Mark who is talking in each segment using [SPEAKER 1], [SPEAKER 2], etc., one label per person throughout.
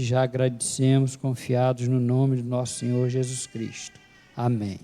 [SPEAKER 1] Já agradecemos, confiados no nome do nosso Senhor Jesus Cristo. Amém.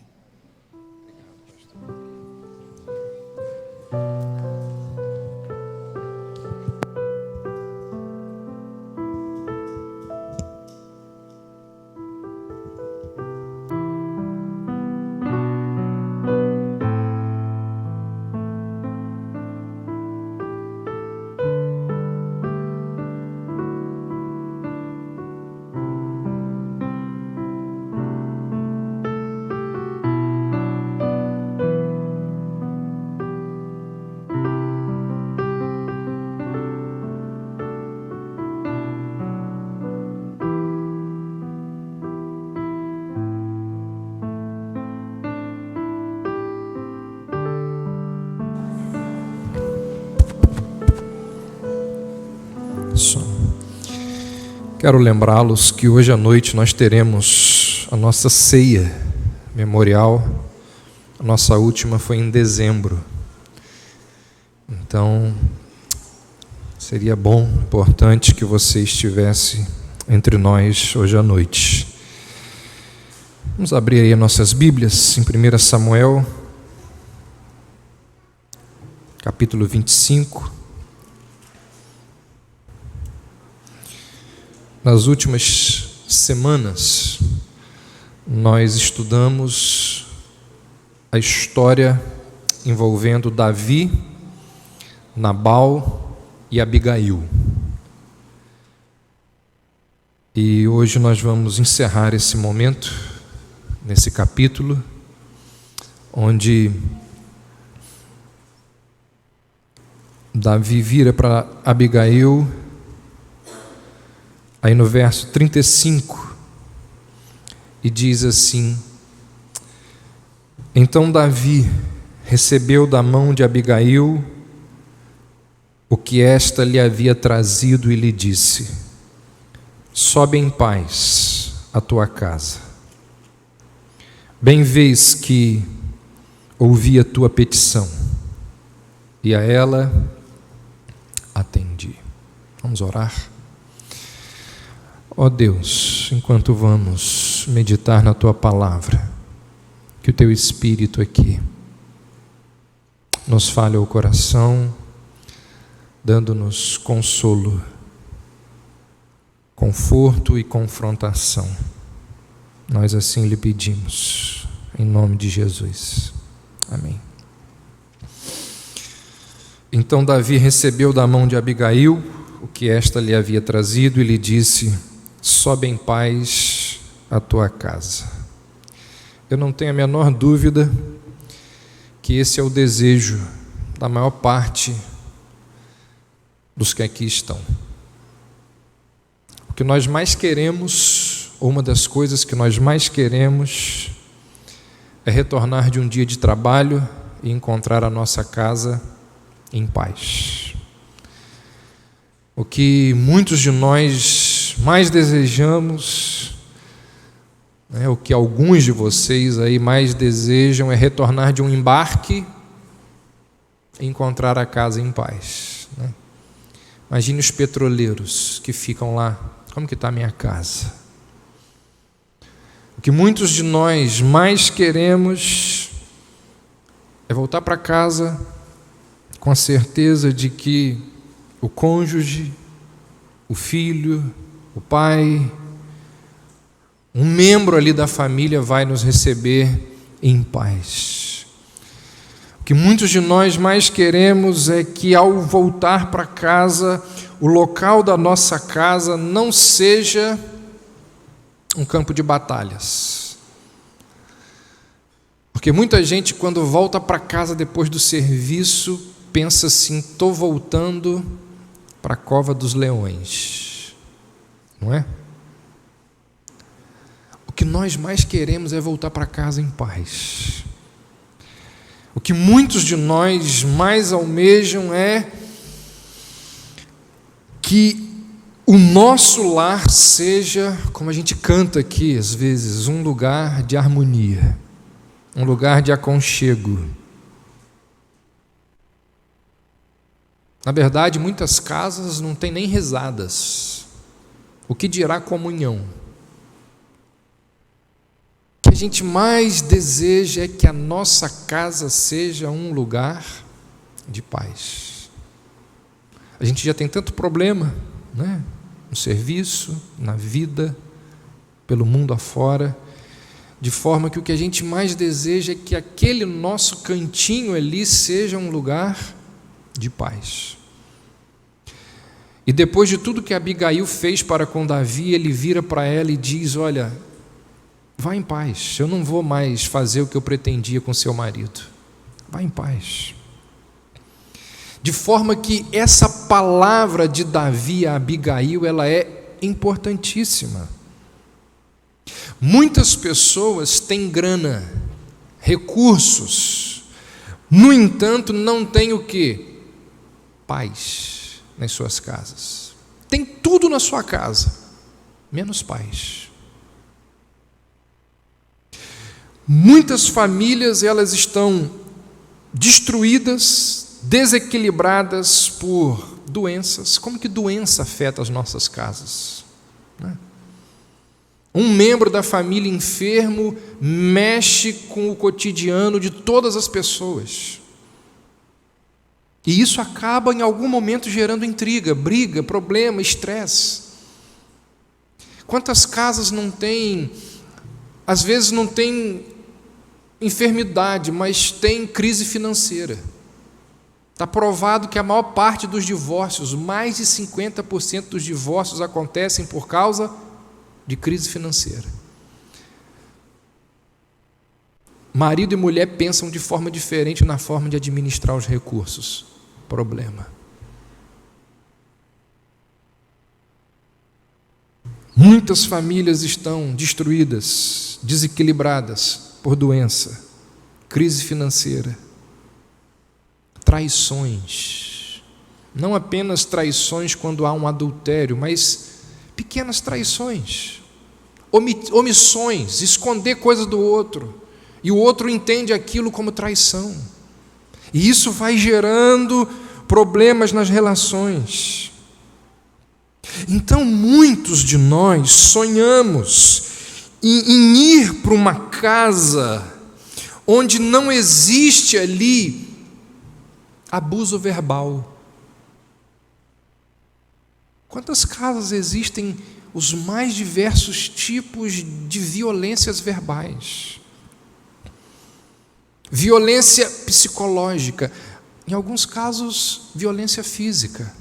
[SPEAKER 2] Quero lembrá-los que hoje à noite nós teremos a nossa ceia memorial. A nossa última foi em dezembro. Então, seria bom, importante que você estivesse entre nós hoje à noite. Vamos abrir aí nossas Bíblias em 1 Samuel, capítulo 25. Nas últimas semanas, nós estudamos a história envolvendo Davi, Nabal e Abigail. E hoje nós vamos encerrar esse momento, nesse capítulo, onde Davi vira para Abigail. Aí no verso 35, e diz assim: Então Davi recebeu da mão de Abigail o que esta lhe havia trazido e lhe disse: Sobe em paz à tua casa. Bem vês que ouvi a tua petição, e a ela atendi. Vamos orar. Ó Deus, enquanto vamos meditar na Tua Palavra, que o Teu Espírito aqui nos fale ao coração, dando-nos consolo, conforto e confrontação. Nós assim lhe pedimos, em nome de Jesus. Amém. Então Davi recebeu da mão de Abigail o que esta lhe havia trazido e lhe disse: Sobe em paz à tua casa. Eu não tenho a menor dúvida que esse é o desejo da maior parte dos que aqui estão. O que nós mais queremos, ou uma das coisas que nós mais queremos, é retornar de um dia de trabalho e encontrar a nossa casa em paz. O que muitos de nós mais desejamos, o que alguns de vocês aí mais desejam, é retornar de um embarque e encontrar a casa em paz. Imagine os petroleiros que ficam lá: como que está a minha casa? O que muitos de nós mais queremos é voltar para casa com a certeza de que o cônjuge, o filho, o pai, um membro ali da família vai nos receber em paz. O que muitos de nós mais queremos é que, ao voltar para casa, o local da nossa casa não seja um campo de batalhas. Porque muita gente, quando volta para casa depois do serviço, pensa assim: estou voltando para a cova dos leões. Não é? O que nós mais queremos é voltar para casa em paz. O que muitos de nós mais almejam é que o nosso lar seja, como a gente canta aqui às vezes, um lugar de harmonia, um lugar de aconchego. Na verdade, muitas casas não têm nem rezadas. O que dirá comunhão? O que a gente mais deseja é que a nossa casa seja um lugar de paz. A gente já tem tanto problema, né? No serviço, na vida, pelo mundo afora, de forma que o que a gente mais deseja é que aquele nosso cantinho ali seja um lugar de paz. E depois de tudo que Abigail fez para com Davi, ele vira para ela e diz: olha, vá em paz, eu não vou mais fazer o que eu pretendia com seu marido, vá em paz. De forma que essa palavra de Davi a Abigail, ela é importantíssima. Muitas pessoas têm grana, recursos, no entanto não têm o quê? Paz nas suas casas. Tem tudo na sua casa, menos paz. Muitas famílias, elas estão destruídas, desequilibradas por doenças. Como que doença afeta as nossas casas, né? Um membro da família enfermo mexe com o cotidiano de todas as pessoas. E isso acaba em algum momento gerando intriga, briga, problema, estresse. Quantas casas não tem, às vezes não tem enfermidade, mas tem crise financeira. Está provado que a maior parte dos divórcios, mais de 50% dos divórcios acontecem por causa de crise financeira. Marido e mulher pensam de forma diferente na forma de administrar os recursos. Problema. Muitas famílias estão destruídas, desequilibradas por doença, crise financeira, traições. Não apenas traições quando há um adultério, mas pequenas traições, omissões, esconder coisas do outro, e o outro entende aquilo como traição, e isso vai gerando problemas nas relações. Então muitos de nós sonhamos em ir para uma casa onde não existe ali abuso verbal. Quantas casas existem os mais diversos tipos de violências verbais? Violência psicológica, em alguns casos, violência física.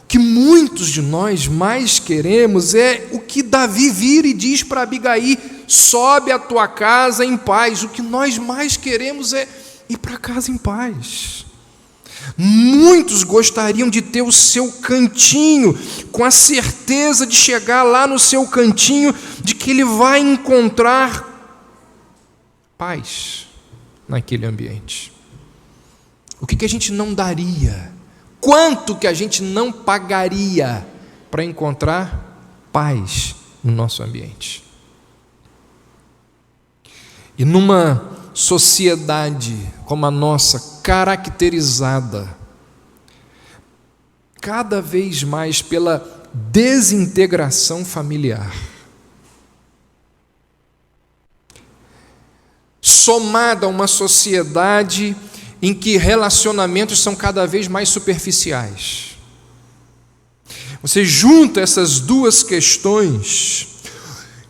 [SPEAKER 2] O que muitos de nós mais queremos é o que Davi vira e diz para Abigail: sobe a tua casa em paz. O que nós mais queremos é ir para casa em paz. Muitos gostariam de ter o seu cantinho, com a certeza de chegar lá no seu cantinho, de que ele vai encontrar paz naquele ambiente. O que a gente não daria? Quanto que a gente não pagaria para encontrar paz no nosso ambiente? E numa sociedade como a nossa, caracterizada cada vez mais pela desintegração familiar, somada a uma sociedade em que relacionamentos são cada vez mais superficiais. Você junta essas duas questões,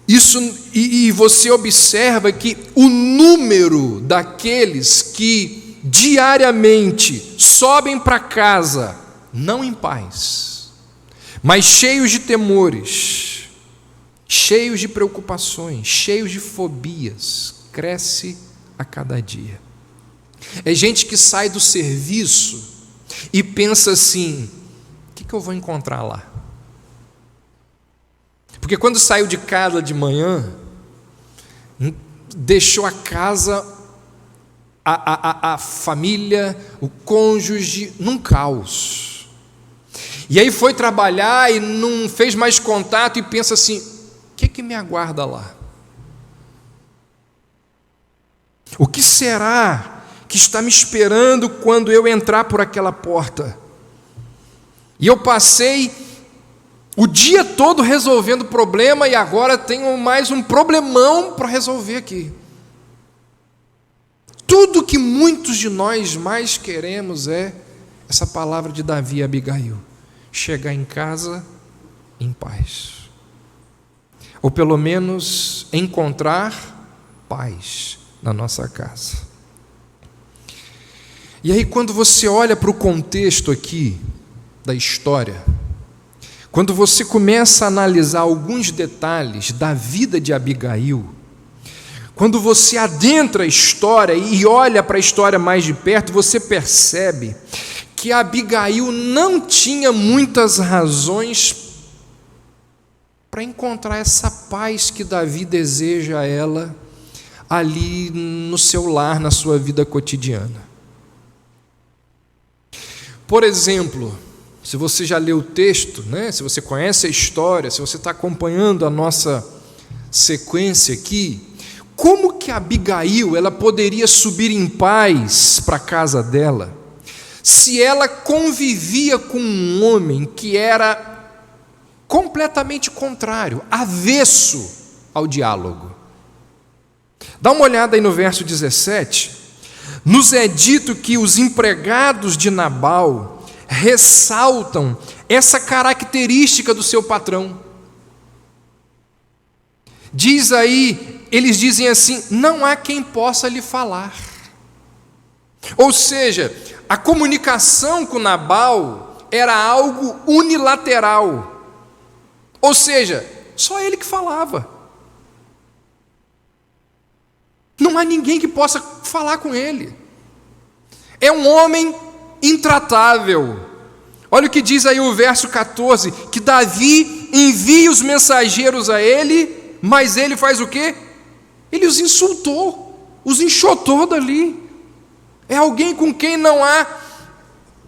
[SPEAKER 2] e você observa que o número daqueles que diariamente sobem para casa, não em paz, mas cheios de temores, cheios de preocupações, cheios de fobias, cresce a cada dia. É gente que sai do serviço e pensa assim: o que eu vou encontrar lá? Porque quando saiu de casa de manhã, deixou a casa, a família, o cônjuge, num caos. E aí foi trabalhar e não fez mais contato e pensa assim: o que me aguarda lá? O que será que está me esperando quando eu entrar por aquela porta? E eu passei o dia todo resolvendo problema e agora tenho mais um problemão para resolver aqui. Tudo que muitos de nós mais queremos é essa palavra de Davi e Abigail: chegar em casa em paz. Ou pelo menos encontrar paz na nossa casa. E aí, quando você olha para o contexto aqui da história, quando você começa a analisar alguns detalhes da vida de Abigail, quando você adentra a história e olha para a história mais de perto, você percebe que Abigail não tinha muitas razões para encontrar essa paz que Davi deseja a ela ali no seu lar, na sua vida cotidiana. Por exemplo, se você já leu o texto, né? Se você conhece a história, se você está acompanhando a nossa sequência aqui, como que Abigail ela poderia subir em paz para a casa dela, se ela convivia com um homem que era completamente contrário, avesso ao diálogo? Dá uma olhada aí no verso 17. Nos é dito que os empregados de Nabal ressaltam essa característica do seu patrão. Diz aí, eles dizem assim: não há quem possa lhe falar. Ou seja, a comunicação com Nabal era algo unilateral. Ou seja, só ele que falava. Não há ninguém que possa falar com ele. É um homem intratável. Olha o que diz aí o verso 14, que Davi envia os mensageiros a ele, mas ele faz o quê? Ele os insultou, os enxotou dali. É alguém com quem não há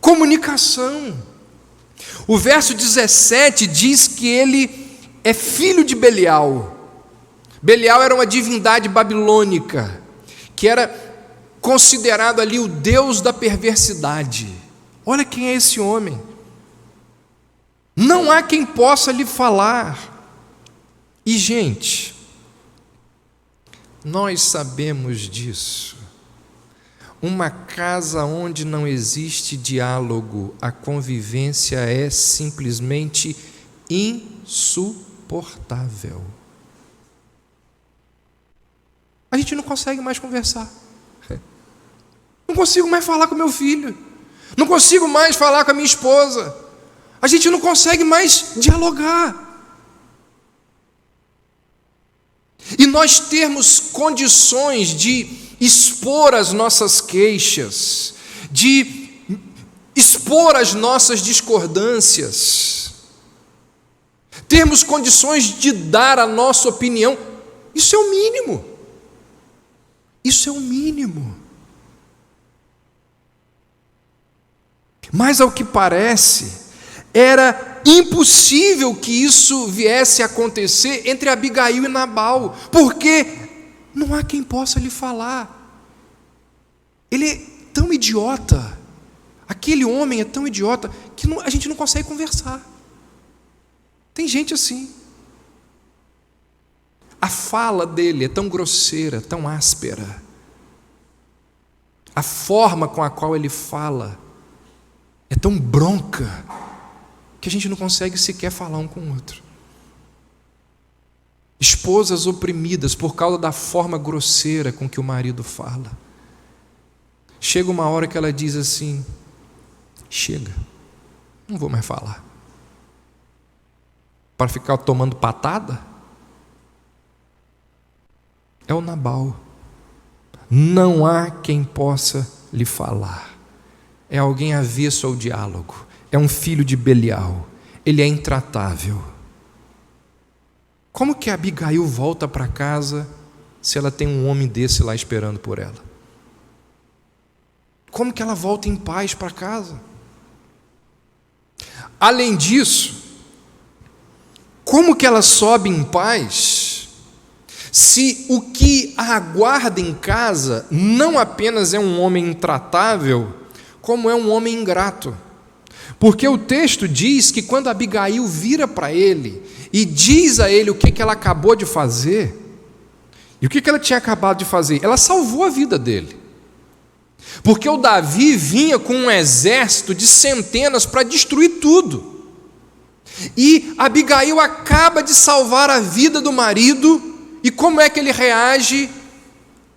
[SPEAKER 2] comunicação. O verso 17 diz que ele é filho de Belial. Belial era uma divindade babilônica, que era considerado ali o deus da perversidade. Olha quem é esse homem. Não há quem possa lhe falar. E, gente, nós sabemos disso. Uma casa onde não existe diálogo, a convivência é simplesmente insuportável. A gente não consegue mais conversar. Não consigo mais falar com meu filho. Não consigo mais falar com a minha esposa. A gente não consegue mais dialogar. E nós termos condições de expor as nossas queixas, de expor as nossas discordâncias, termos condições de dar a nossa opinião, isso é o mínimo. Isso é o mínimo. Mas ao que parece, era impossível que isso viesse a acontecer entre Abigail e Nabal, porque não há quem possa lhe falar. Ele é tão idiota, aquele homem é tão idiota, que a gente não consegue conversar. Tem gente assim. A fala dele é tão grosseira, tão áspera. A forma com a qual ele fala é tão bronca, que a gente não consegue sequer falar um com o outro. Esposas oprimidas por causa da forma grosseira com que o marido fala. Chega uma hora que ela diz assim: chega, não vou mais falar. Para ficar tomando patada? É o Nabal. Não há quem possa lhe falar. É alguém avesso ao diálogo. É um filho de Belial. Ele é intratável. Como que Abigail volta para casa se ela tem um homem desse lá esperando por ela? Como que ela volta em paz para casa? Além disso, como que ela sobe em paz se o que a aguarda em casa não apenas é um homem intratável, como é um homem ingrato? Porque o texto diz que quando Abigail vira para ele e diz a ele o que ela acabou de fazer, e o que ela tinha acabado de fazer? Ela salvou a vida dele. Porque o Davi vinha com um exército de centenas para destruir tudo. E Abigail acaba de salvar a vida do marido, e como é que ele reage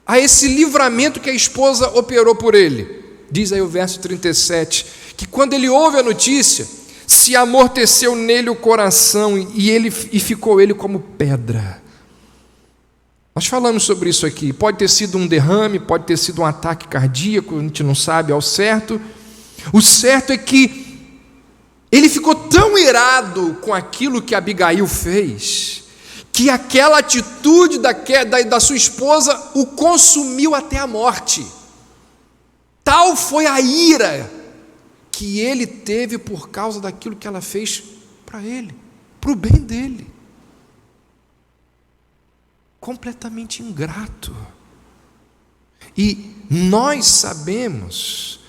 [SPEAKER 2] a esse livramento que a esposa operou por ele? Diz aí o verso 37, que quando ele ouve a notícia, se amorteceu nele o coração e ficou ele como pedra. Nós falamos sobre isso aqui. Pode ter sido um derrame, pode ter sido um ataque cardíaco, a gente não sabe ao certo. O certo é que ele ficou tão irado com aquilo que Abigail fez, que aquela atitude da sua esposa o consumiu até a morte. Tal foi a ira que ele teve por causa daquilo que ela fez para ele, para o bem dele. Completamente ingrato. E nós sabemos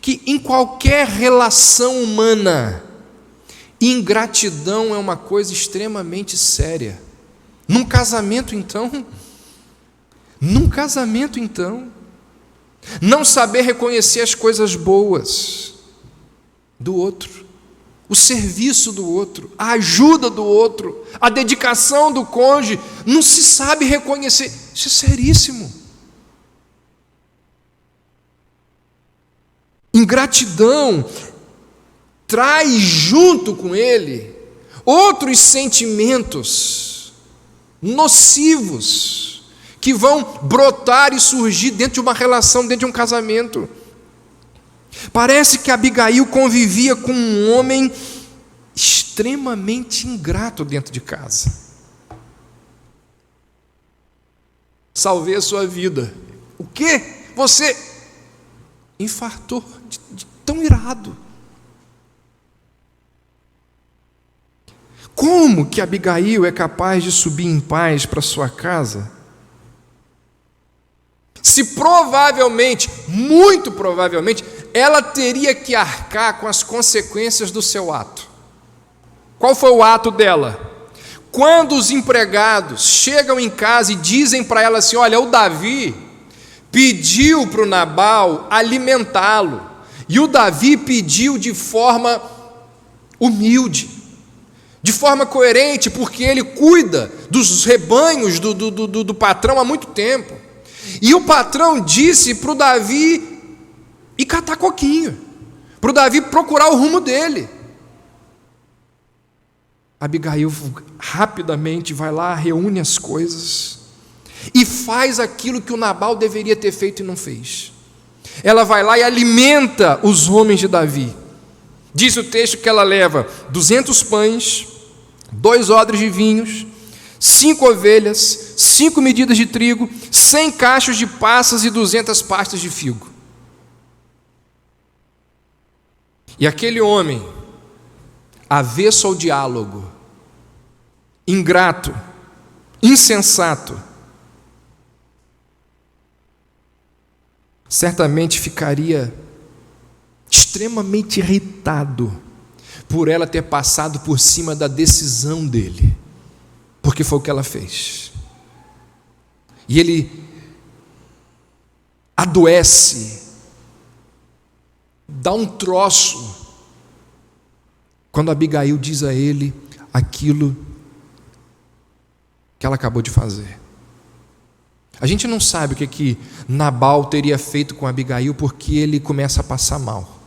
[SPEAKER 2] que em qualquer relação humana, ingratidão é uma coisa extremamente séria. Num casamento então, não saber reconhecer as coisas boas do outro, o serviço do outro, a ajuda do outro, a dedicação do cônjuge, não se sabe reconhecer. Isso é seríssimo. Ingratidão traz junto com ele outros sentimentos nocivos que vão brotar e surgir dentro de uma relação, dentro de um casamento. Parece que Abigail convivia com um homem extremamente ingrato dentro de casa. Salvei a sua vida. O quê? Você infartou de tão irado. Como que Abigail é capaz de subir em paz para sua casa? Se provavelmente, muito provavelmente, ela teria que arcar com as consequências do seu ato. Qual foi o ato dela? Quando os empregados chegam em casa e dizem para ela assim: olha, o Davi pediu para o Nabal alimentá-lo, e o Davi pediu de forma humilde, de forma coerente, porque ele cuida dos rebanhos do patrão há muito tempo. E o patrão disse para o Davi ir catar coquinho, para o Davi procurar o rumo dele. Abigail rapidamente vai lá, reúne as coisas e faz aquilo que o Nabal deveria ter feito e não fez. Ela vai lá e alimenta os homens de Davi. Diz o texto que ela leva 200 pães, 2 odres de vinhos, 5 ovelhas, 5 medidas de trigo, 100 cachos de passas e 200 pastas de figo. E aquele homem, avesso ao diálogo, ingrato, insensato, certamente ficaria extremamente irritado por ela ter passado por cima da decisão dele, porque foi o que ela fez. E ele adoece, dá um troço, quando Abigail diz a ele aquilo que ela acabou de fazer. A gente não sabe o que Nabal teria feito com Abigail, porque ele começa a passar mal.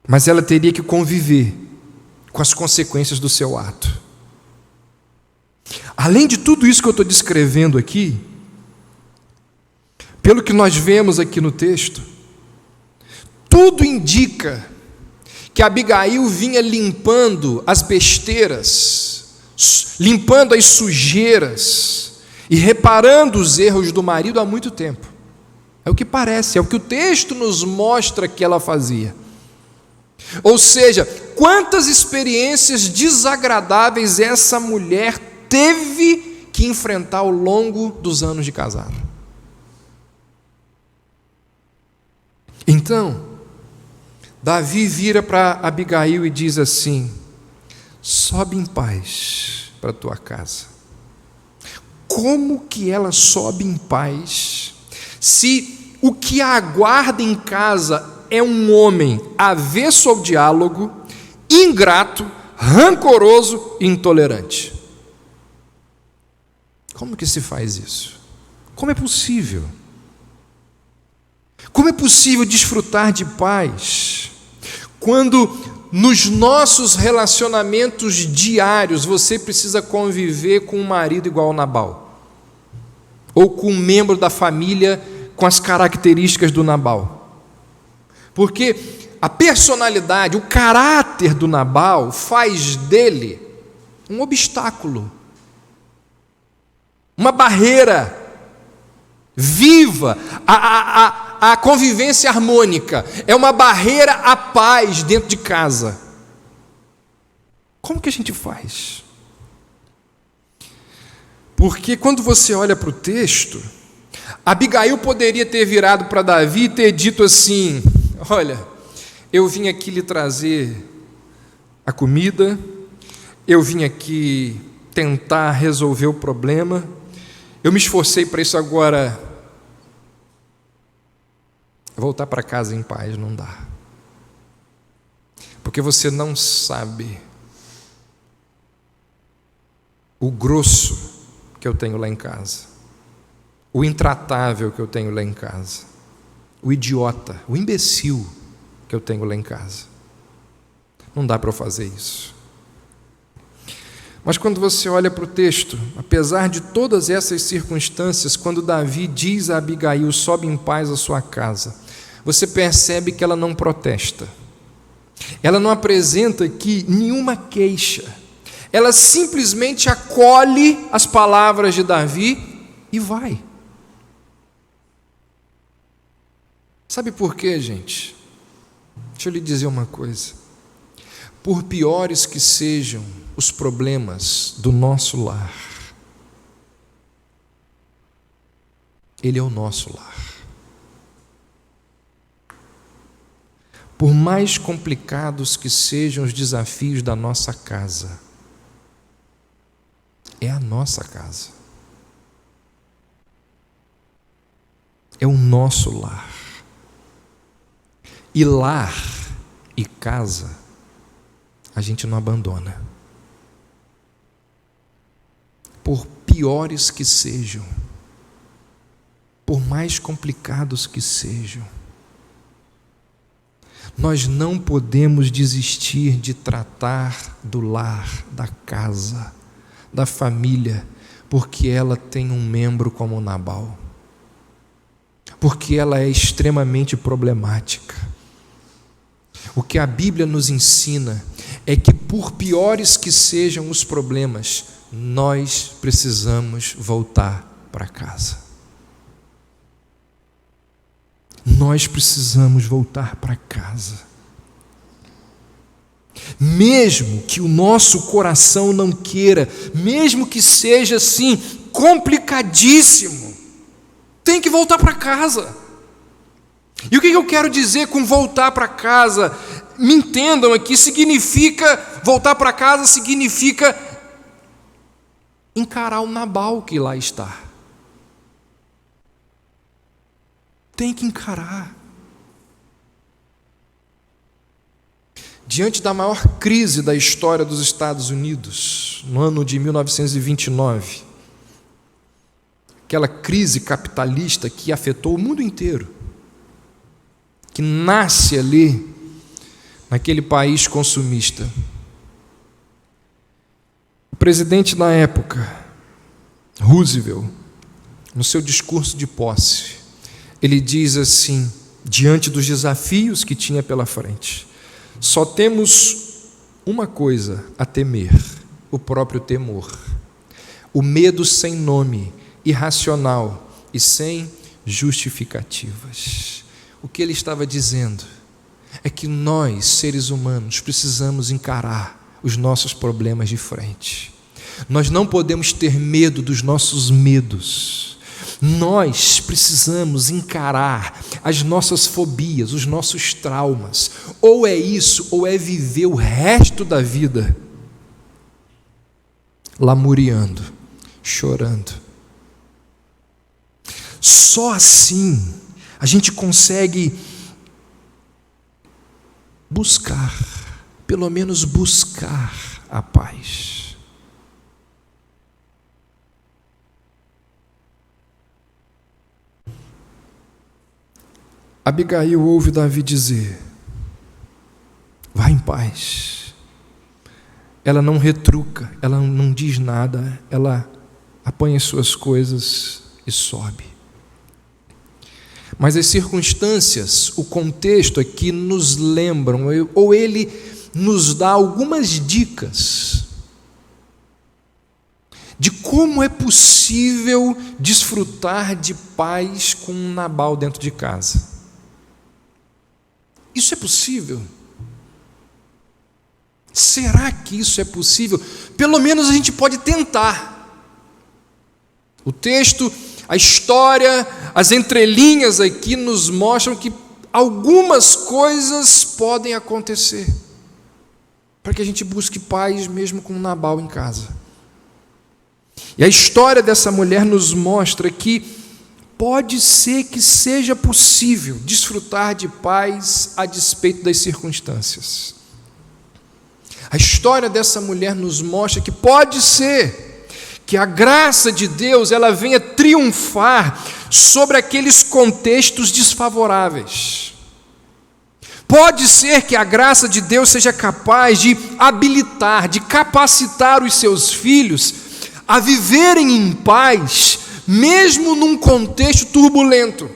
[SPEAKER 2] Mas ela teria que conviver com as consequências do seu ato. Além de tudo isso que eu estou descrevendo aqui, pelo que nós vemos aqui no texto, tudo indica que Abigail vinha limpando as besteiras, limpando as sujeiras e reparando os erros do marido há muito tempo. É o que parece, é o que o texto nos mostra que ela fazia. Ou seja, quantas experiências desagradáveis essa mulher teve que enfrentar ao longo dos anos de casado. Então, Davi vira para Abigail e diz assim: sobe em paz para a tua casa. Como que ela sobe em paz se o que a aguarda em casa é um homem avesso ao diálogo, ingrato, rancoroso e intolerante? Como que se faz isso? Como é possível? Como é possível desfrutar de paz quando nos nossos relacionamentos diários você precisa conviver com um marido igual ao Nabal, ou com um membro da família com as características do Nabal? Porque a personalidade, o caráter do Nabal faz dele um obstáculo, uma barreira viva. A convivência harmônica é uma barreira à paz dentro de casa. Como que a gente faz? Porque quando você olha para o texto, Abigail poderia ter virado para Davi e ter dito assim: olha, eu vim aqui lhe trazer a comida, eu vim aqui tentar resolver o problema, eu me esforcei para isso, agora voltar para casa em paz não dá. Porque você não sabe o grosso que eu tenho lá em casa, o intratável que eu tenho lá em casa, o idiota, o imbecil que eu tenho lá em casa. Não dá para eu fazer isso. Mas quando você olha para o texto, apesar de todas essas circunstâncias, quando Davi diz a Abigail: sobe em paz à sua casa, você percebe que ela não protesta, ela não apresenta aqui nenhuma queixa, ela simplesmente acolhe as palavras de Davi e vai. Sabe por quê, gente? Deixa eu lhe dizer uma coisa: por piores que sejam os problemas do nosso lar, Ele é o nosso lar. Por mais complicados que sejam os desafios da nossa casa, é a nossa casa, é o nosso lar. E lar e casa a gente não abandona. Por piores que sejam, por mais complicados que sejam, nós não podemos desistir de tratar do lar, da casa, da família, porque ela tem um membro como Nabal, porque ela é extremamente problemática. O que a Bíblia nos ensina é que, por piores que sejam os problemas, nós precisamos voltar para casa. Nós precisamos voltar para casa. Mesmo que o nosso coração não queira, mesmo que seja assim, complicadíssimo, tem que voltar para casa. E o que eu quero dizer com voltar para casa? Me entendam aqui, significa, voltar para casa significa encarar o Nabal que lá está. Tem que encarar. Diante da maior crise da história dos Estados Unidos, no ano de 1929, aquela crise capitalista que afetou o mundo inteiro, que nasce ali, naquele país consumista. O presidente na época, Roosevelt, no seu discurso de posse, ele diz assim, diante dos desafios que tinha pela frente: só temos uma coisa a temer, o próprio temor. O medo sem nome, irracional e sem justificativas. O que ele estava dizendo é que nós, seres humanos, precisamos encarar os nossos problemas de frente. Nós não podemos ter medo dos nossos medos. Nós precisamos encarar as nossas fobias, os nossos traumas. Ou é isso, ou é viver o resto da vida lamuriando, chorando. Só assim a gente consegue buscar, pelo menos buscar a paz. Abigail ouve Davi dizer: vá em paz. Ela não retruca, ela não diz nada, ela apanha suas coisas e sobe. Mas as circunstâncias, o contexto aqui nos lembram, ou ele nos dá algumas dicas de como é possível desfrutar de paz com um Nabal dentro de casa. Isso é possível? Será que isso é possível? Pelo menos a gente pode tentar. O texto, a história, as entrelinhas aqui nos mostram que algumas coisas podem acontecer para que a gente busque paz mesmo com Nabal em casa. E a história dessa mulher nos mostra que pode ser que seja possível desfrutar de paz a despeito das circunstâncias. A história dessa mulher nos mostra que pode ser que a graça de Deus ela venha triunfar sobre aqueles contextos desfavoráveis. Pode ser que a graça de Deus seja capaz de habilitar, de capacitar os seus filhos a viverem em paz, mesmo num contexto turbulento.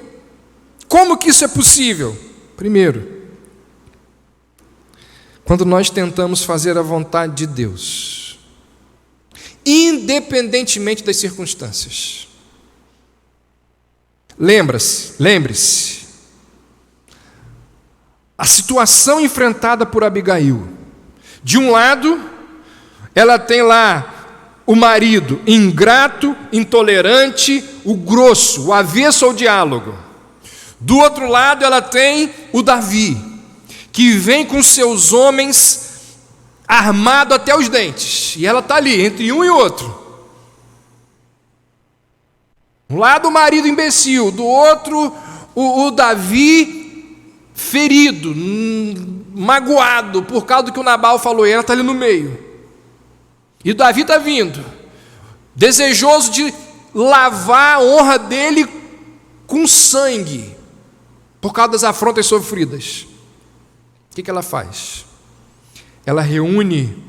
[SPEAKER 2] Como que isso é possível? Primeiro, quando nós tentamos fazer a vontade de Deus, independentemente das circunstâncias. Lembre-se, a situação enfrentada por Abigail. De um lado, ela tem lá o marido ingrato, intolerante, o grosso, o avesso ao diálogo. Do outro lado, ela tem o Davi, que vem com seus homens armado até os dentes. E ela está ali, entre um e outro. Um lado o marido imbecil, do outro o Davi ferido, magoado, por causa do que o Nabal falou, e ela está ali no meio. E o Davi está vindo, desejoso de lavar a honra dele com sangue, por causa das afrontas sofridas. O que ela faz? Ela reúne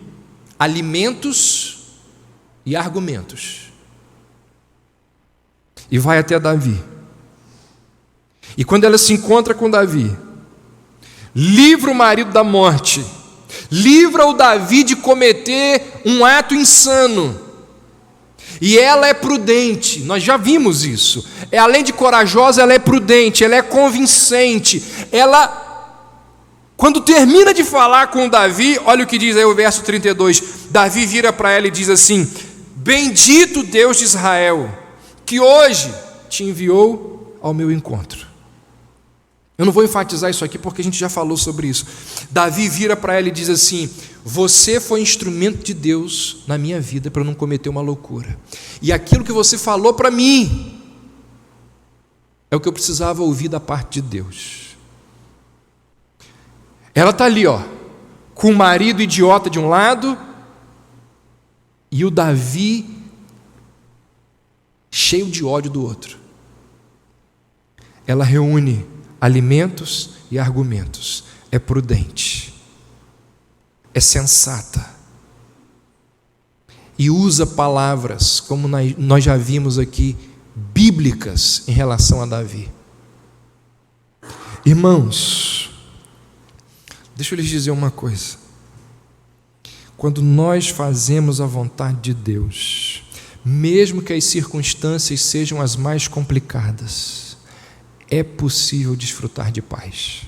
[SPEAKER 2] alimentos e argumentos e vai até Davi. E quando ela se encontra com Davi, livra o marido da morte, livra o Davi de cometer um ato insano. E ela é prudente, nós já vimos isso. Além de corajosa, ela é prudente, ela é convincente. Quando termina de falar com Davi, olha o que diz aí o verso 32. Davi vira para ela e diz assim: bendito Deus de Israel, que hoje te enviou ao meu encontro. Eu não vou enfatizar isso aqui porque a gente já falou sobre isso. Davi vira para ela e diz assim: você foi instrumento de Deus na minha vida para eu não cometer uma loucura. E aquilo que você falou para mim é o que eu precisava ouvir da parte de Deus. Ela está ali, com o marido idiota de um lado e o Davi cheio de ódio do outro. Ela reúne alimentos e argumentos, é prudente, é sensata e usa palavras, como nós já vimos aqui, bíblicas em relação a Davi. Irmãos, deixa eu lhes dizer uma coisa. Quando nós fazemos a vontade de Deus, mesmo que as circunstâncias sejam as mais complicadas, é possível desfrutar de paz.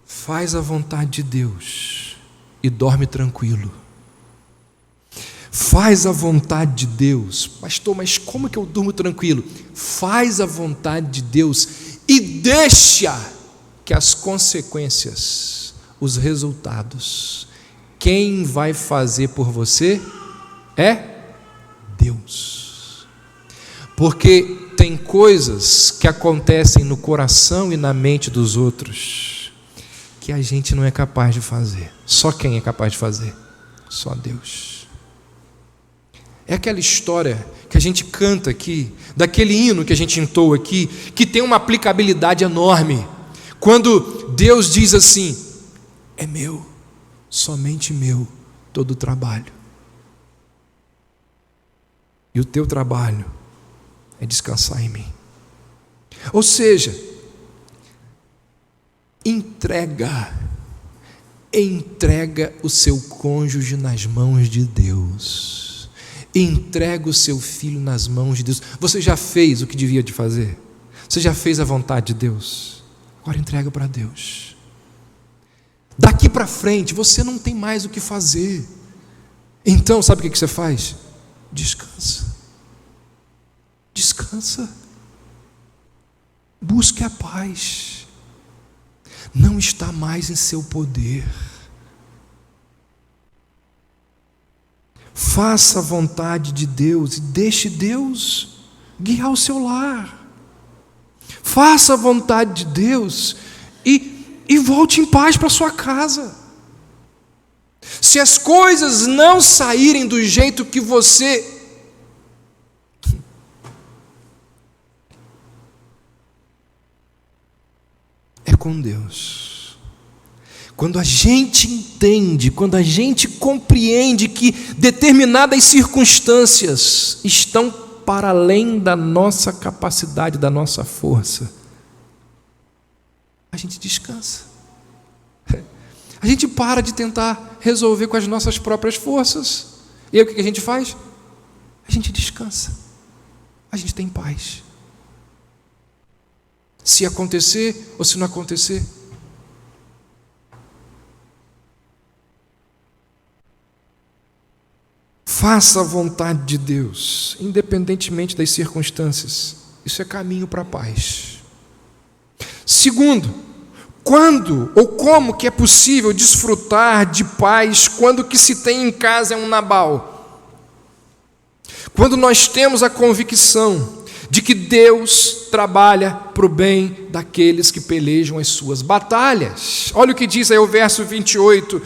[SPEAKER 2] Faz a vontade de Deus e dorme tranquilo. Faz a vontade de Deus. Pastor, mas como que eu durmo tranquilo? Faz a vontade de Deus e deixa que as consequências, os resultados, quem vai fazer por você é Deus. Porque tem coisas que acontecem no coração e na mente dos outros que a gente não é capaz de fazer. Só quem é capaz de fazer? Só Deus. É aquela história que a gente canta aqui, daquele hino que a gente entoa aqui, que tem uma aplicabilidade enorme. Quando Deus diz assim: é meu, somente meu, todo o trabalho. E o teu trabalho é descansar em mim. Ou seja, entrega o seu cônjuge nas mãos de Deus. Entrega o seu filho nas mãos de Deus. Você já fez o que devia de fazer? Você já fez a vontade de Deus? Agora entrega para Deus. Daqui para frente você não tem mais o que fazer. Então sabe o que você faz? Descansa. Descansa. Busque a paz. Não está mais em seu poder. Faça a vontade de Deus e deixe Deus guiar o seu lar. Faça a vontade de Deus e volte em paz para sua casa. Se as coisas não saírem do jeito que você é com Deus. Quando a gente entende, quando a gente compreende que determinadas circunstâncias estão para além da nossa capacidade, da nossa força, a gente descansa. A gente para de tentar resolver com as nossas próprias forças. E aí o que a gente faz? A gente descansa. A gente tem paz. Se acontecer ou se não acontecer, faça a vontade de Deus, independentemente das circunstâncias. Isso é caminho para a paz. Segundo, quando ou como que é possível desfrutar de paz quando o que se tem em casa é um Nabal? Quando nós temos a convicção de que Deus trabalha para o bem daqueles que pelejam as suas batalhas. Olha o que diz aí o verso 28.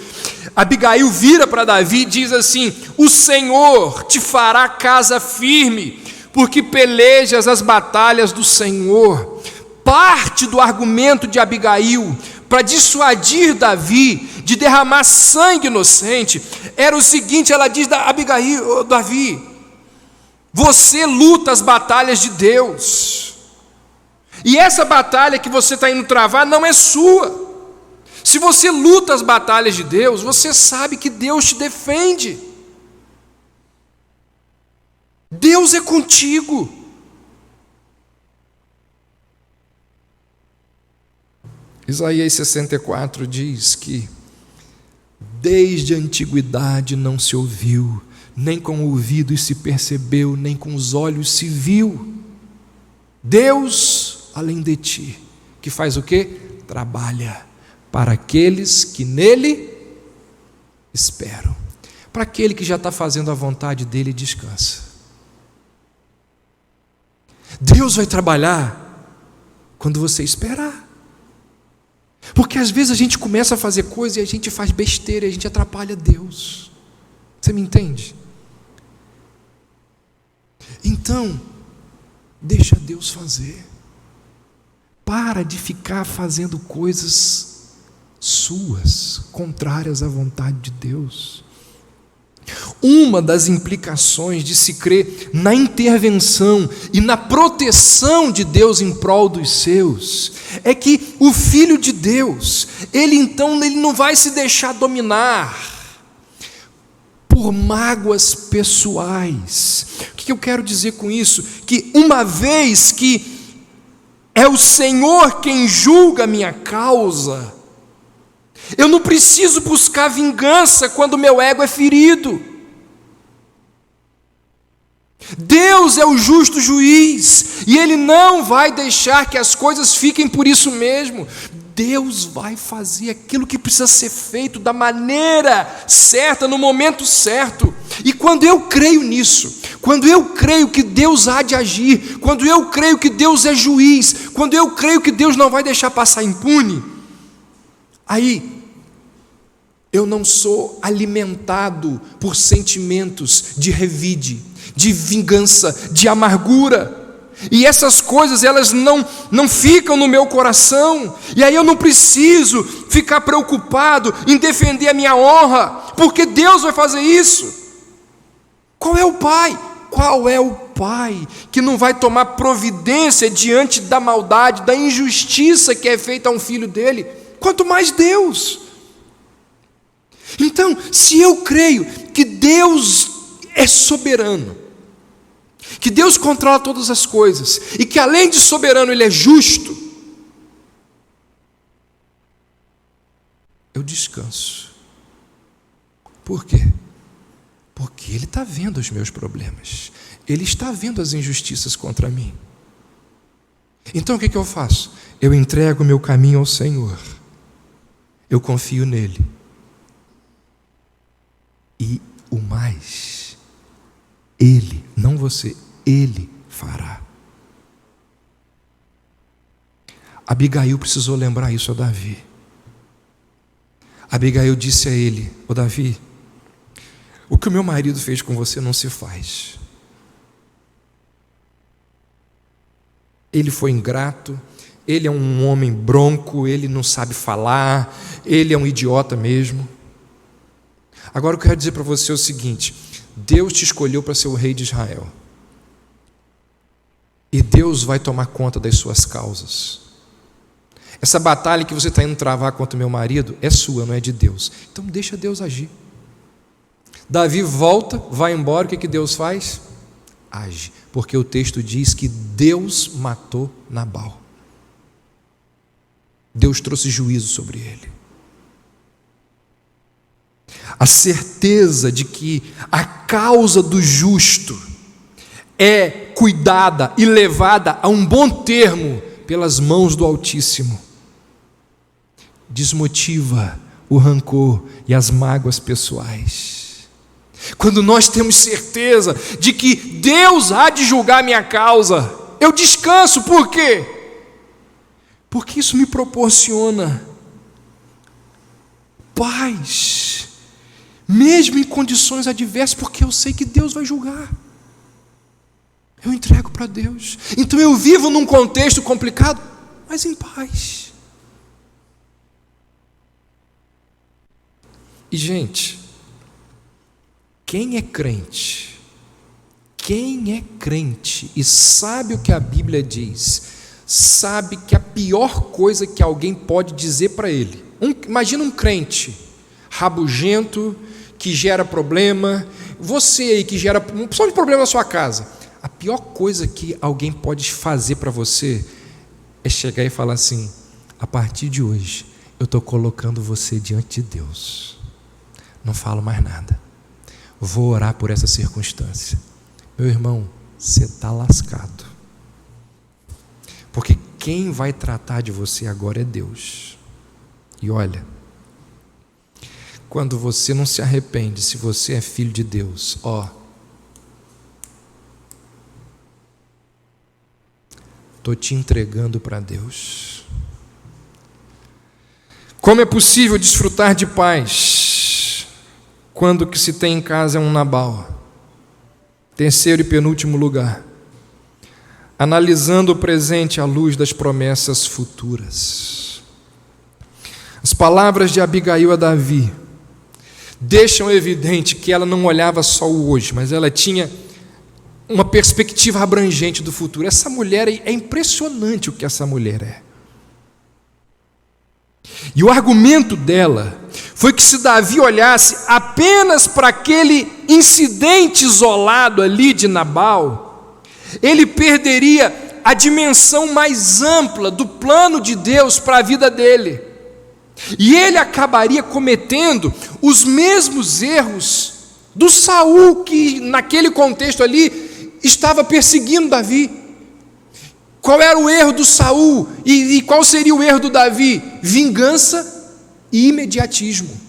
[SPEAKER 2] Abigail vira para Davi e diz assim: o Senhor te fará casa firme, porque pelejas as batalhas do Senhor. Parte do argumento de Abigail para dissuadir Davi de derramar sangue inocente era o seguinte: ela diz a Abigail: Davi, você luta as batalhas de Deus, e essa batalha que você está indo travar não é sua. Se você luta as batalhas de Deus, você sabe que Deus te defende. Deus é contigo. Isaías 64 diz que desde a antiguidade não se ouviu, nem com o ouvido se percebeu, nem com os olhos se viu. Deus, além de ti, que faz o quê? Trabalha para aqueles que nele esperam. Para aquele que já está fazendo a vontade dele, descansa. Deus vai trabalhar quando você esperar. Porque às vezes a gente começa a fazer coisa e a gente faz besteira, e a gente atrapalha Deus. Você me entende? Então, deixa Deus fazer. Para de ficar fazendo coisas suas, contrárias à vontade de Deus. Uma das implicações de se crer na intervenção e na proteção de Deus em prol dos seus é que o Filho de Deus, ele não vai se deixar dominar por mágoas pessoais. O que eu quero dizer com isso? Que uma vez que é o Senhor quem julga a minha causa, eu não preciso buscar vingança quando meu ego é ferido. Deus é o justo juiz, e Ele não vai deixar que as coisas fiquem por isso mesmo. Deus vai fazer aquilo que precisa ser feito da maneira certa, no momento certo. E quando eu creio nisso, quando eu creio que Deus há de agir, quando eu creio que Deus é juiz, quando eu creio que Deus não vai deixar passar impune, aí eu não sou alimentado por sentimentos de revide, de vingança, de amargura. E essas coisas, elas não ficam no meu coração. E aí eu não preciso ficar preocupado em defender a minha honra, porque Deus vai fazer isso. Qual é o pai? Qual é o pai que não vai tomar providência diante da maldade, da injustiça que é feita a um filho dele? Quanto mais Deus. Então, se eu creio que Deus é soberano, que Deus controla todas as coisas, e que além de soberano Ele é justo, eu descanso. Por quê? Porque Ele está vendo os meus problemas, Ele está vendo as injustiças contra mim. Então o que eu faço? Eu entrego o meu caminho ao Senhor, eu confio nele, e o mais, Ele, não você, Ele fará. Abigail precisou lembrar isso a Davi. Abigail disse a ele: ô Davi, o que o meu marido fez com você não se faz. Ele foi ingrato, ele é um homem bronco, ele não sabe falar, ele é um idiota mesmo. Agora eu quero dizer para você o seguinte: Deus te escolheu para ser o rei de Israel. E Deus vai tomar conta das suas causas. Essa batalha que você está indo travar contra o meu marido é sua, não é de Deus. Então deixa Deus agir. Davi volta, vai embora, o que Deus faz? Age, porque o texto diz que Deus matou Nabal. Deus trouxe juízo sobre ele. A certeza de que a causa do justo é cuidada e levada a um bom termo pelas mãos do Altíssimo desmotiva o rancor e as mágoas pessoais. Quando nós temos certeza de que Deus há de julgar minha causa, eu descanso. Por quê? Porque isso me proporciona paz, mesmo em condições adversas, porque eu sei que Deus vai julgar. Eu entrego para Deus. Então eu vivo num contexto complicado, mas em paz. E gente, quem é crente e sabe o que a Bíblia diz, sabe que a pior coisa que alguém pode dizer para ele, imagina um crente rabugento, que gera problema, você aí que gera só de problema na sua casa, a pior coisa que alguém pode fazer para você é chegar e falar assim: a partir de hoje eu estou colocando você diante de Deus, não falo mais nada, vou orar por essa circunstância. Meu irmão, você está lascado, porque quem vai tratar de você agora é Deus. E olha, quando você não se arrepende, se você é filho de Deus, estou te entregando para Deus. Como é possível desfrutar de paz quando o que se tem em casa é um Nabal? Terceiro e penúltimo lugar, analisando o presente à luz das promessas futuras. As palavras de Abigail a Davi deixam evidente que ela não olhava só o hoje, mas ela tinha uma perspectiva abrangente do futuro. Essa mulher, é impressionante o que essa mulher é. E o argumento dela foi que se Davi olhasse apenas para aquele incidente isolado ali de Nabal, ele perderia a dimensão mais ampla do plano de Deus para a vida dele. E ele acabaria cometendo os mesmos erros do Saul, que naquele contexto ali estava perseguindo Davi. Qual era o erro do Saul e qual seria o erro do Davi? Vingança e imediatismo.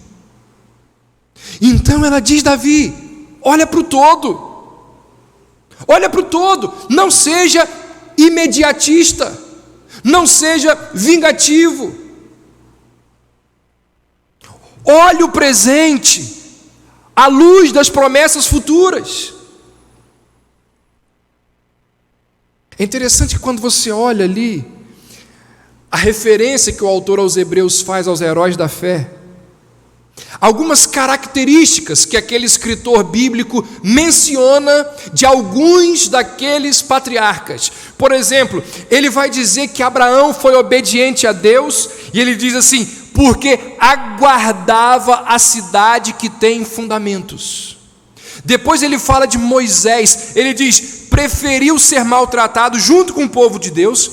[SPEAKER 2] Então ela diz: Davi, olha para o todo, olha para o todo, não seja imediatista, não seja vingativo, olhe o presente, à luz das promessas futuras. É interessante que quando você olha ali, a referência que o autor aos Hebreus faz aos heróis da fé, algumas características que aquele escritor bíblico menciona de alguns daqueles patriarcas. Por exemplo, ele vai dizer que Abraão foi obediente a Deus, e ele diz assim: porque aguardava a cidade que tem fundamentos. Depois ele fala de Moisés, ele diz: preferiu ser maltratado junto com o povo de Deus,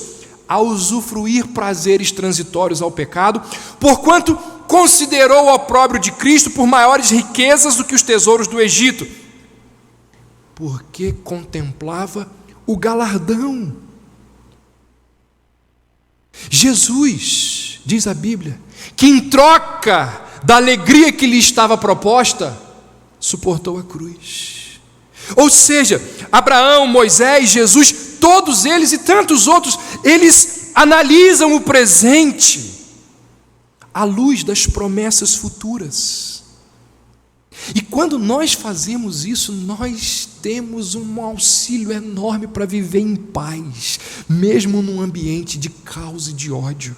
[SPEAKER 2] a usufruir prazeres transitórios ao pecado, porquanto considerou o opróbrio de Cristo por maiores riquezas do que os tesouros do Egito, porque contemplava o galardão. Jesus, diz a Bíblia, que em troca da alegria que lhe estava proposta, suportou a cruz. Ou seja, Abraão, Moisés, Jesus, todos eles e tantos outros, eles analisam o presente à luz das promessas futuras. E quando nós fazemos isso, nós temos um auxílio enorme para viver em paz, mesmo num ambiente de caos e de ódio.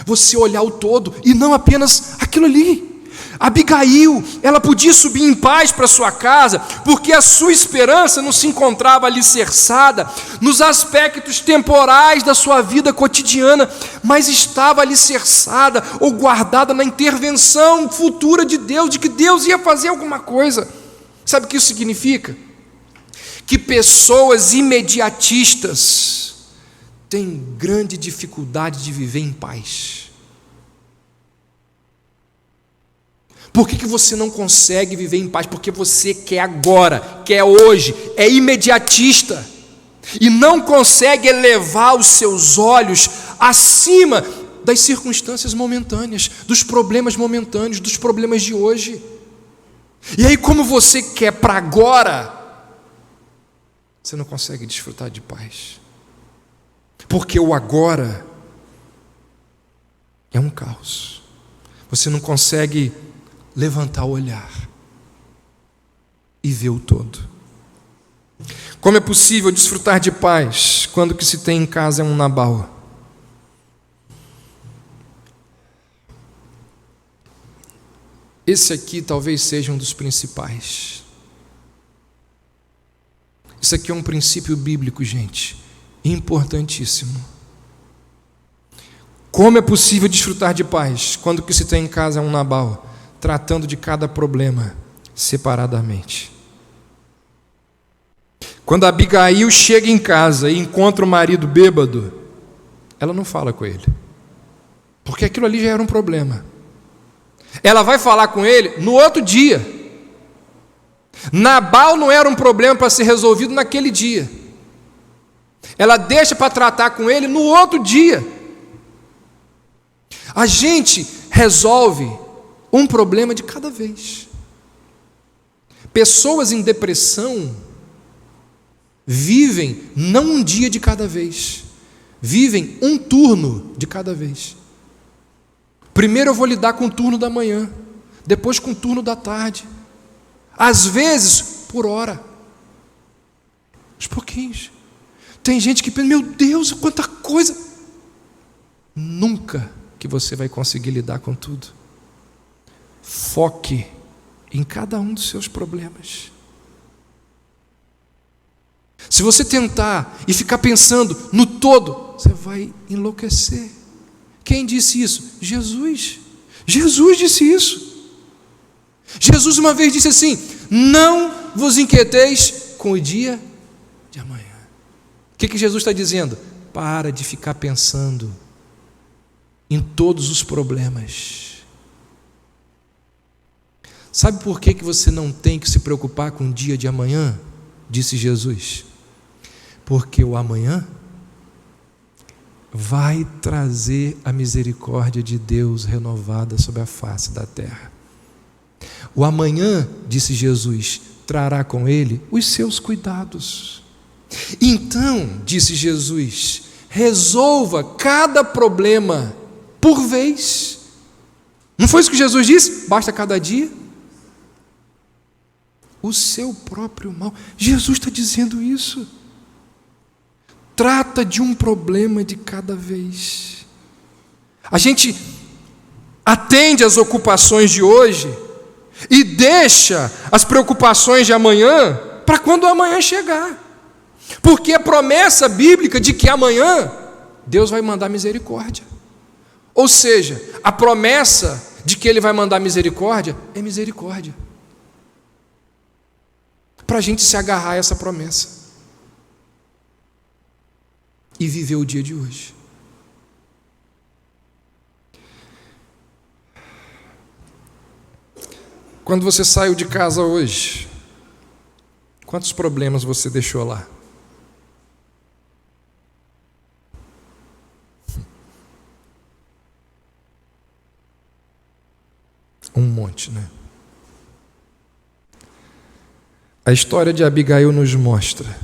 [SPEAKER 2] Você olhar o todo e não apenas aquilo ali. Abigail, ela podia subir em paz para sua casa, porque a sua esperança não se encontrava alicerçada nos aspectos temporais da sua vida cotidiana, mas estava alicerçada ou guardada na intervenção futura de Deus, de que Deus ia fazer alguma coisa. Sabe o que isso significa? Que pessoas imediatistas têm grande dificuldade de viver em paz. Por que você não consegue viver em paz? Porque você quer agora, quer hoje, é imediatista e não consegue elevar os seus olhos acima das circunstâncias momentâneas, dos problemas momentâneos, dos problemas de hoje. E aí, como você quer para agora, você não consegue desfrutar de paz, porque o agora é um caos. Você não consegue levantar o olhar e ver o todo. Como é possível desfrutar de paz quando o que se tem em casa é um Nabal? Esse aqui talvez seja um dos principais. Isso aqui é um princípio bíblico, gente, importantíssimo. Como é possível desfrutar de paz quando o que se tem em casa é um Nabal, tratando de cada problema separadamente? Quando Abigail chega em casa e encontra o marido bêbado, ela não fala com ele, porque aquilo ali já era um problema. Ela vai falar com ele no outro dia. Nabal não era um problema para ser resolvido naquele dia. Ela deixa para tratar com ele no outro dia. A gente resolve um problema de cada vez. Pessoas em depressão vivem não um dia de cada vez, vivem um turno de cada vez. Primeiro eu vou lidar com o turno da manhã, depois com o turno da tarde, às vezes por hora, aos pouquinhos. Tem gente que pensa: meu Deus, quanta coisa. Nunca que você vai conseguir lidar com tudo. Foque em cada um dos seus problemas. Se você tentar e ficar pensando no todo, você vai enlouquecer. Quem disse isso? Jesus. Jesus disse isso. Jesus uma vez disse assim: não vos inquieteis com o dia de amanhã. O que Jesus está dizendo? Para de ficar pensando em todos os problemas. Sabe por que você não tem que se preocupar com o dia de amanhã? Disse Jesus: Porque o amanhã vai trazer a misericórdia de Deus renovada sobre a face da terra. O amanhã, disse Jesus, trará com ele os seus cuidados. Então, disse Jesus, resolva cada problema por vez. Não foi isso que Jesus disse? Basta cada dia o seu próprio mal. Jesus está dizendo isso. Trata de um problema de cada vez. A gente atende às ocupações de hoje e deixa as preocupações de amanhã para quando o amanhã chegar. Porque a promessa bíblica de que amanhã Deus vai mandar misericórdia. Ou seja, a promessa de que Ele vai mandar misericórdia é misericórdia. Para a gente se agarrar a essa promessa e viver o dia de hoje. Quando você saiu de casa hoje, quantos problemas você deixou lá? Um monte, né? A história de Abigail nos mostra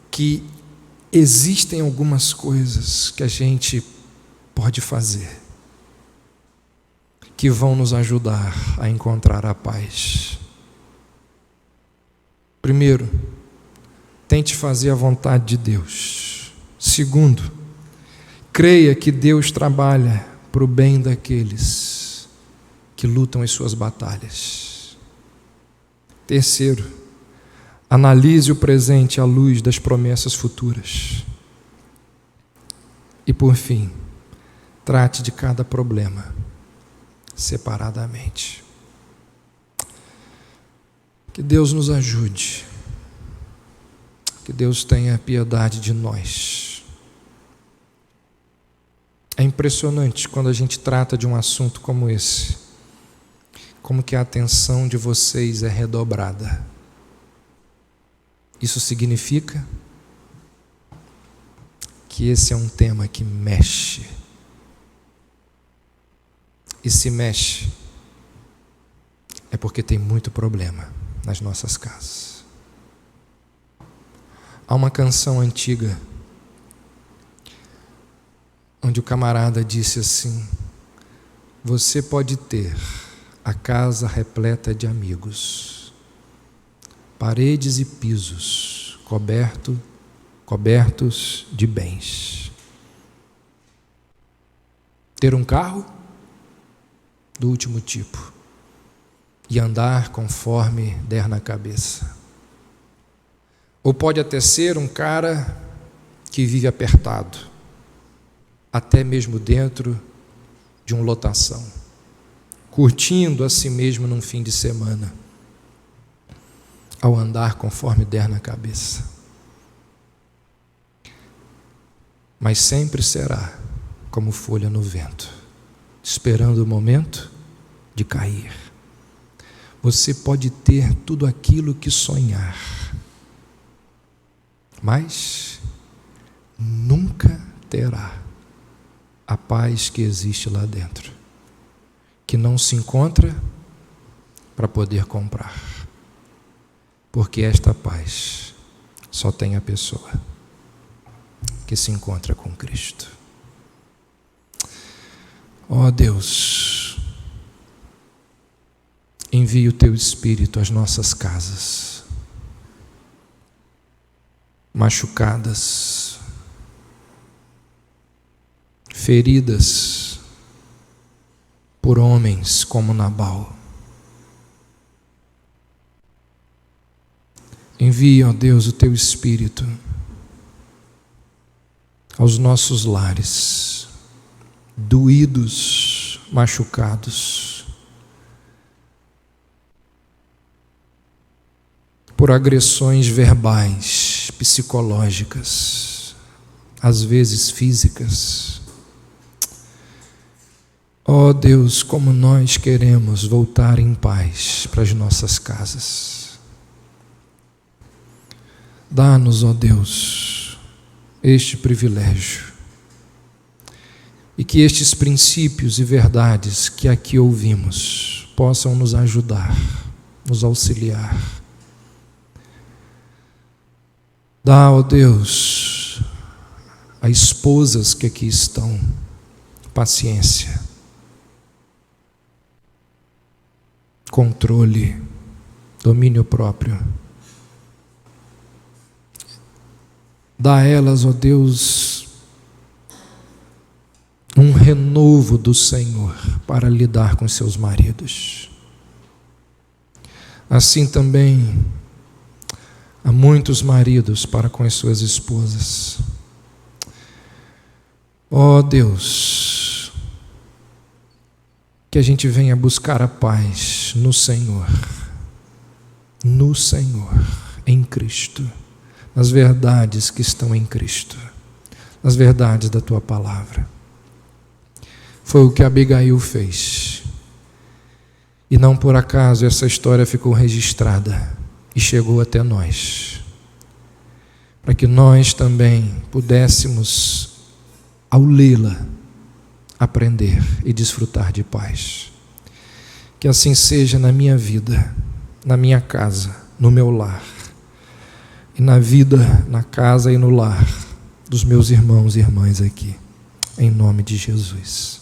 [SPEAKER 2] que existem algumas coisas que a gente pode fazer que vão nos ajudar a encontrar a paz. Primeiro, tente fazer a vontade de Deus. Segundo, creia que Deus trabalha para o bem daqueles que lutam as suas batalhas. Terceiro, analise o presente à luz das promessas futuras. E por fim, trate de cada problema separadamente. Que Deus nos ajude. Que Deus tenha piedade de nós. É impressionante quando a gente trata de um assunto como esse, como que a atenção de vocês é redobrada. Isso significa que esse é um tema que mexe. E se mexe, é porque tem muito problema nas nossas casas. Há uma canção antiga, onde o camarada disse assim: você pode ter a casa repleta de amigos, paredes e pisos cobertos de bens, ter um carro do último tipo e andar conforme der na cabeça. Ou pode até ser um cara que vive apertado, até mesmo dentro de uma lotação, curtindo a si mesmo num fim de semana, ao andar conforme der na cabeça. Mas sempre será como folha no vento, esperando o momento de cair. Você pode ter tudo aquilo que sonhar, mas nunca terá a paz que existe lá dentro, que não se encontra para poder comprar, porque esta paz só tem a pessoa que se encontra com Cristo. Ó Deus, envia o Teu Espírito às nossas casas, machucadas, feridas por homens como Nabal. Envia, ó Deus, o Teu Espírito aos nossos lares, doídos, machucados por agressões verbais, psicológicas, às vezes físicas. Ó Deus, como nós queremos voltar em paz para as nossas casas. Dá-nos, ó Deus, este privilégio e que estes princípios e verdades que aqui ouvimos possam nos ajudar, nos auxiliar. Dá, ó Deus, a esposas que aqui estão, paciência, controle, domínio próprio. Dá a elas, ó Deus, um renovo do Senhor para lidar com seus maridos. Assim também há muitos maridos para com as suas esposas. Ó Deus, que a gente venha buscar a paz no Senhor, em Cristo, nas verdades que estão em Cristo, nas verdades da Tua palavra. Foi o que Abigail fez. E não por acaso essa história ficou registrada e chegou até nós, para que nós também pudéssemos, ao lê-la, aprender e desfrutar de paz. Que assim seja na minha vida, na minha casa, no meu lar, e na vida, na casa e no lar dos meus irmãos e irmãs aqui, em nome de Jesus.